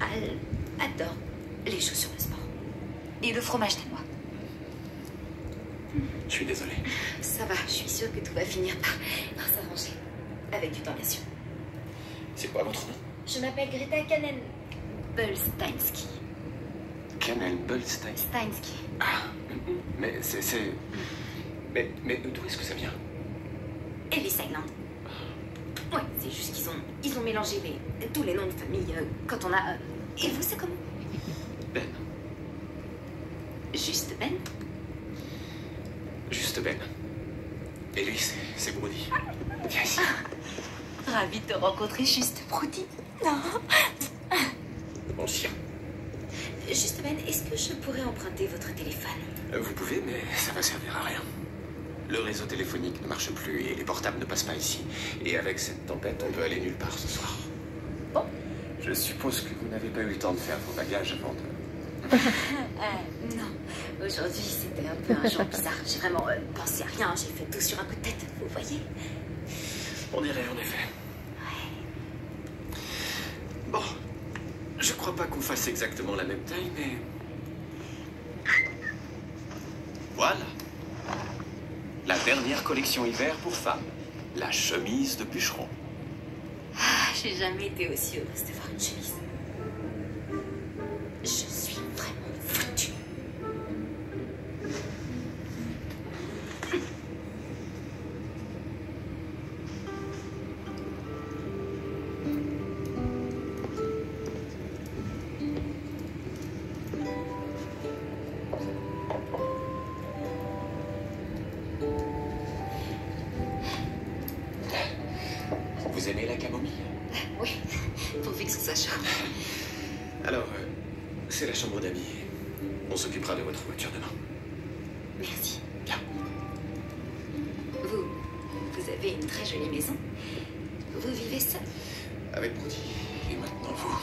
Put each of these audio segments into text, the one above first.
Elle adore les chaussures de sport. Et le fromage danois. Je suis désolé. Ça va, je suis sûre que tout va finir par s'arranger. Avec du temps, bien sûr. C'est quoi votre nom? Je m'appelle Greta Kanen Bolsteinsky. Kanen Bolstein. Steinsky. Ah, mais c'est... Mais d'où est-ce que ça vient? Ellis Island. Ouais, c'est juste qu'ils ont mélangé tous les noms de famille quand on a... Et vous, c'est comment? Ben. Juste Ben? Juste Ben. Et lui, c'est Brody. Viens ici. Ravie de te rencontrer, Juste Brody. Non. Bon chien. Juste Ben, est-ce que je pourrais emprunter votre téléphone? Vous pouvez, mais ça va servir à rien. Le réseau téléphonique ne marche plus et les portables ne passent pas ici. Et avec cette tempête, on peut aller nulle part ce soir. Bon. Je suppose que vous n'avez pas eu le temps de faire vos bagages avant de... Non. Aujourd'hui, c'était un peu un jour bizarre. J'ai vraiment pensé à rien. J'ai fait tout sur un coup de tête, vous voyez? On dirait, en effet. Ouais. Bon. Je crois pas qu'on fasse exactement la même taille, mais... Voilà. La dernière collection hiver pour femmes. La chemise de bûcheron. Ah, j'ai jamais été aussi heureuse de voir une chemise. Je suis vraiment foutue. Vous aimez la camomille? Oui, pourvu que ce soit chaud. Alors, c'est la chambre d'amis. On s'occupera de votre voiture demain. Merci. Bien. Vous avez une très jolie maison. Vous vivez seul? Avec Brody. Et maintenant vous.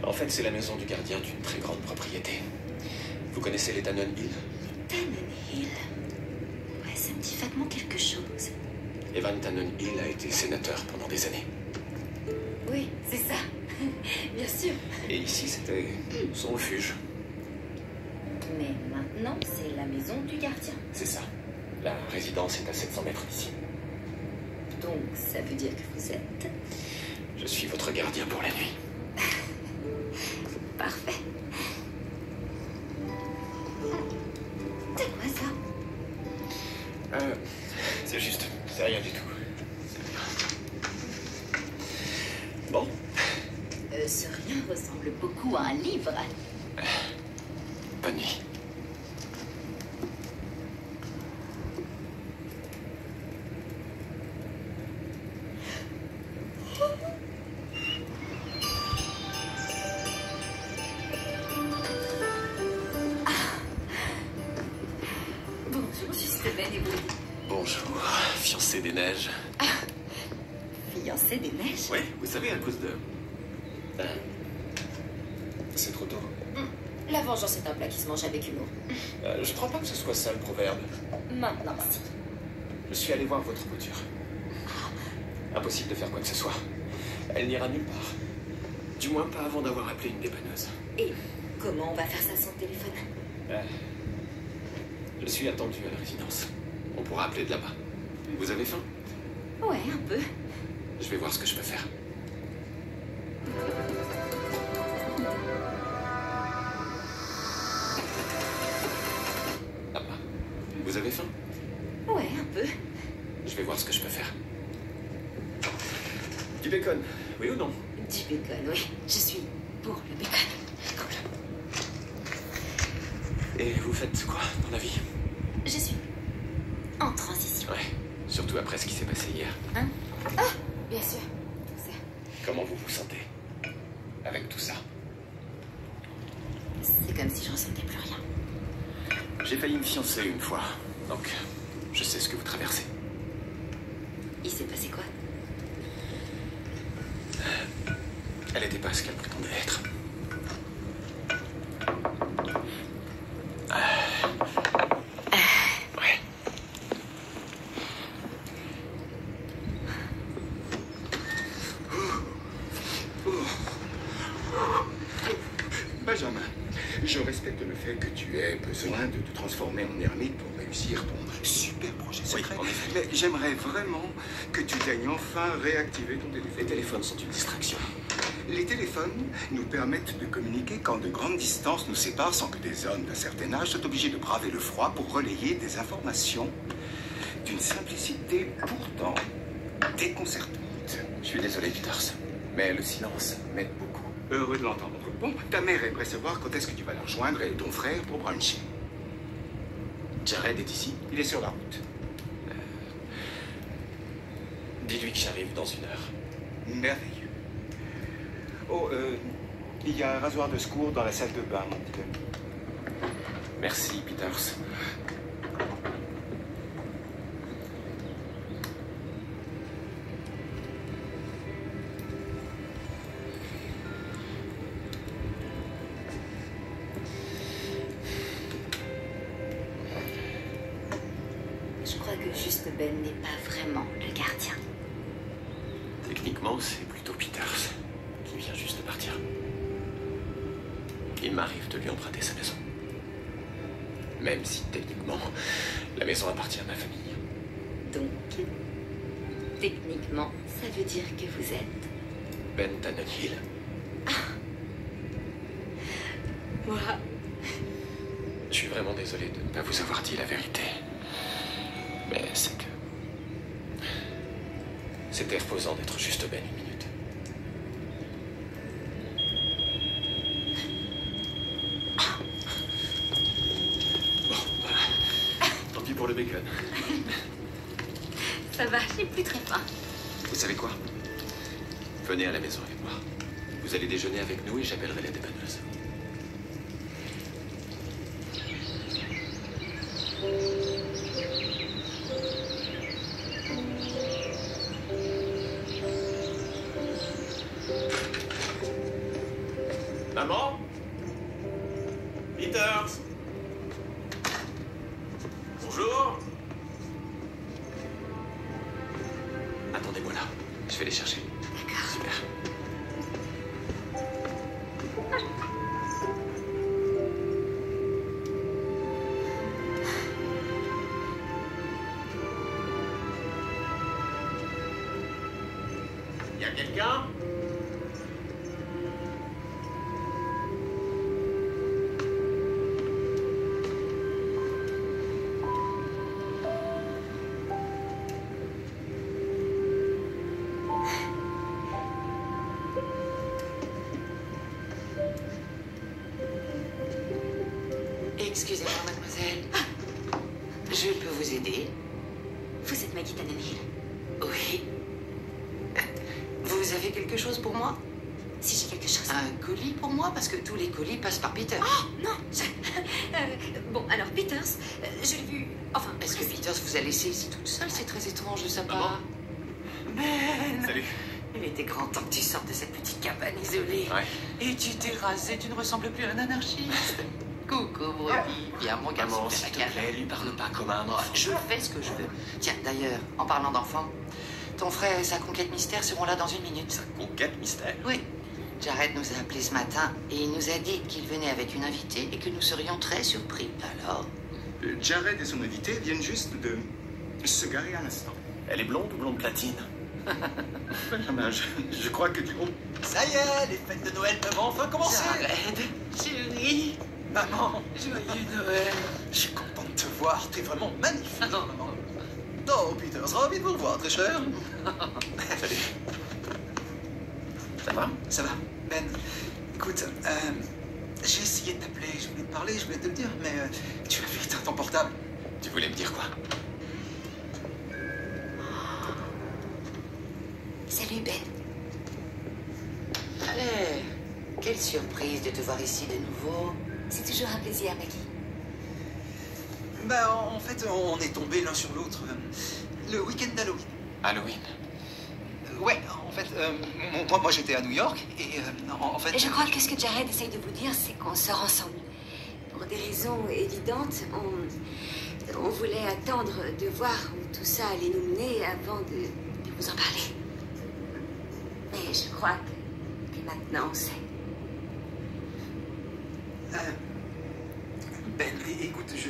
En fait, c'est la maison du gardien d'une très grande propriété. Vous connaissez les Tannen Hill? Tannen Hill. Ouais, ça me dit vaguement quelque chose. Evan Tannen Hill a été sénateur pendant des années. Oui, c'est ça. Bien sûr. Et ici, c'était son refuge. Mais maintenant, c'est la maison du gardien. C'est ça. La résidence est à 700 mètres d'ici. Donc, ça veut dire que vous êtes... Je suis votre gardien pour la nuit. Parfait. C'est quoi ça? C'est juste, c'est rien du tout. Bon. Ce rien ressemble beaucoup à un livre. Bonne nuit. Bonjour, Juste Ben et Brody. Bonjour, fiancé des neiges. Fiancé des neiges? Oui, vous savez, à cause de... C'est trop tôt. La vengeance est un plat qui se mange avec humour. Je crois pas que ce soit ça le proverbe. Maintenant, si. Je suis allé voir votre voiture. Impossible de faire quoi que ce soit. Elle n'ira nulle part. Du moins pas avant d'avoir appelé une dépanneuse. Et comment on va faire ça sans téléphone? Je suis attendu à la résidence. On pourra appeler de là-bas. Vous avez faim? Ouais, un peu. Je vais voir ce que je peux faire. Là-bas. Vous avez faim? Ouais, un peu. Je vais voir ce que je peux faire. Du bacon, oui ou non? Du bacon, oui. Je suis pour le bacon. Cool. Et vous faites quoi dans la vie? Je suis en transition. Ouais, surtout après ce qui s'est passé hier. Hein? Ah, bien sûr. Tout ça. Comment vous vous sentez avec tout ça? C'est comme si je ressentais plus rien. J'ai failli me fiancer une fois, donc je sais ce que vous traversez. Il s'est passé quoi? Elle n'était pas ce qu'elle prétendait être. Ouais. Je respecte le fait que tu aies besoin de te transformer en ermite pour réussir ton super projet secret. Oui, en effet. Mais j'aimerais vraiment que tu daignes enfin réactiver ton téléphone. Les téléphones sont une distraction. Les téléphones nous permettent de communiquer quand de grandes distances nous séparent sans que des hommes d'un certain âge soient obligés de braver le froid pour relayer des informations d'une simplicité pourtant déconcertante. Je suis désolé, Peters, mais le silence m'aide beaucoup. Heureux de l'entendre. Bon, ta mère aimerait savoir quand est-ce que tu vas la rejoindre et ton frère pour bruncher. Jared est ici. Il est sur la route. Dis-lui que j'arrive dans 1 heure. Merveilleux. Oh, il y a un rasoir de secours dans la salle de bain, mon petit ami. Merci, Peters. Je crois que juste Ben n'est pas vraiment le gardien. Techniquement, c'est plutôt Peters qui vient juste de partir. Il m'arrive de lui emprunter sa maison. Même si, techniquement, la maison appartient à ma famille. Donc, techniquement, ça veut dire que vous êtes... Ben Tannenhill. Moi, Je suis vraiment désolé de ne pas vous avoir dit la vérité. Mais c'est que... C'était reposant d'être juste Ben 1 minute. Bon, tant pis pour le bacon. ça va, j'ai plus très faim. Vous savez quoi? Venez à la maison avec moi. Vous allez déjeuner avec nous et j'appellerai la dépanneuse. Maman? Peters? Bonjour? Attendez-moi là. Je vais les chercher. D'accord. Super. Y a quelqu'un? Excusez-moi, mademoiselle. Je peux vous aider? Vous êtes Maggie Tannenhill. Oui. Vous avez quelque chose pour moi? Si j'ai quelque chose... Un colis pour moi? Parce que tous les colis passent par Peter. Oh, non bon, alors, Peters, je l'ai vu... Enfin, Est-ce que Peter vous a laissé ici toute seule? C'est très étrange de sa Maman. part. Ben! Salut. Il était grand temps que tu sortes de cette petite cabane isolée. Ouais. Et tu t'es rasé, tu ne ressembles plus à un anarchiste. Coucou, Brebis. Viens, mon garçon, Maman, fais s'il la te cale. plaît, lui parle pas comme un enfant. Je fais ce que je veux. Tiens, d'ailleurs, en parlant d'enfants, ton frère et sa conquête mystère seront là dans 1 minute. Conquête mystère. Oui. Jared nous a appelés ce matin et il nous a dit qu'il venait avec une invitée et que nous serions très surpris. Alors, Jared et son invité viennent juste de se garer à l'instant. Elle est blonde ou blonde platine? Benjamin, je crois que tu... Oh, Ça y est, les fêtes de Noël peuvent enfin commencer. Jared, chérie, Maman, joyeux Noël. je suis content de te voir. T'es vraiment magnifique. Non. Oh, Peter, ravi de vous revoir, très cher. Salut. Ça va? Ça va. Ben, écoute, j'ai essayé de t'appeler, je voulais te parler, je voulais te le dire, mais tu avais éteint ton portable. Tu voulais me dire quoi? Salut, Ben. Allez, quelle surprise de te voir ici de nouveau. C'est toujours un plaisir, Maggie. Ben, en fait, on est tombés l'un sur l'autre. Le week-end d'Halloween. Halloween. Ouais, en fait, moi j'étais à New York et en fait... Et je crois que ce que Jared essaye de vous dire, c'est qu'on sort ensemble. Pour des raisons évidentes, on voulait attendre de voir où tout ça allait nous mener avant de vous en parler. Mais je crois que maintenant on sait. Écoute, je...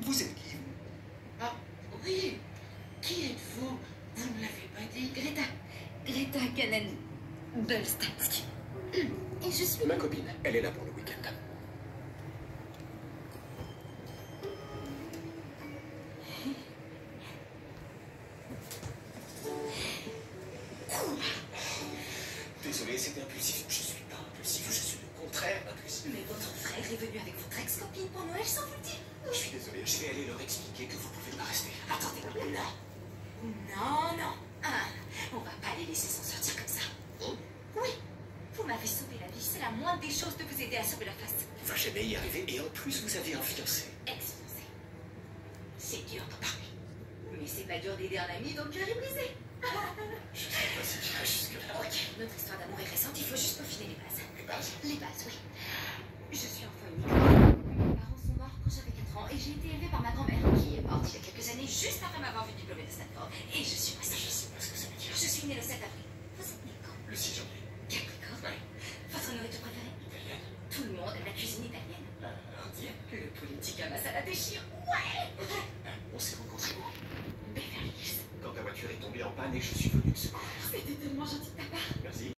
Vous êtes qui, vous? Ah, oui. Qui êtes-vous? Vous ne l'avez pas dit. Greta Kanen-Belstatsky. Et je suis... Ma copine, elle est là pour le week-end. Désolé, c'était impulsif. Je suis pas impulsif, je suis le contraire d'impulsif. Mais votre frère est venu avec votre ex-copine pour Noël sans vous le dire. Je suis désolé, je vais aller leur expliquer que vous pouvez pas rester. Attendez, non. Non. Ah, on va pas les laisser s'en sortir comme ça. Oui, vous m'avez sauvé la vie. C'est la moindre des choses de vous aider à sauver la face. On va jamais y arriver et en plus vous avez un fiancé. Ex-fiancé. C'est dur d'en parler. Mais c'est pas dur d'aider un ami dont le cœur est brisé. Je sais pas si j'irai jusque-là. Ok, notre histoire d'amour est récente, il faut juste peaufiner les bases. Les bases? Les bases, oui. Je suis enfant unique. Mes parents sont morts quand j'avais 4 ans et j'ai été élevée par ma grand-mère qui est morte il y a quelques années juste après m'avoir vu diplômée de Stanford. Et je suis restée. Je sais pas ce que ça veut dire. Je suis née le 7 avril. Vous êtes née quand? Le 6 janvier. Capricorne. Ouais. Votre nourriture préférée? Italienne. Tout le monde aime la cuisine italienne. Indienne. Le politique à masala déchire. Ouais. Ok. On s'est rencontrés où? Beverly Hills. Quand ta voiture est tombée en panne et que je suis venu te secourir. C'était tellement gentil de ta part. Merci.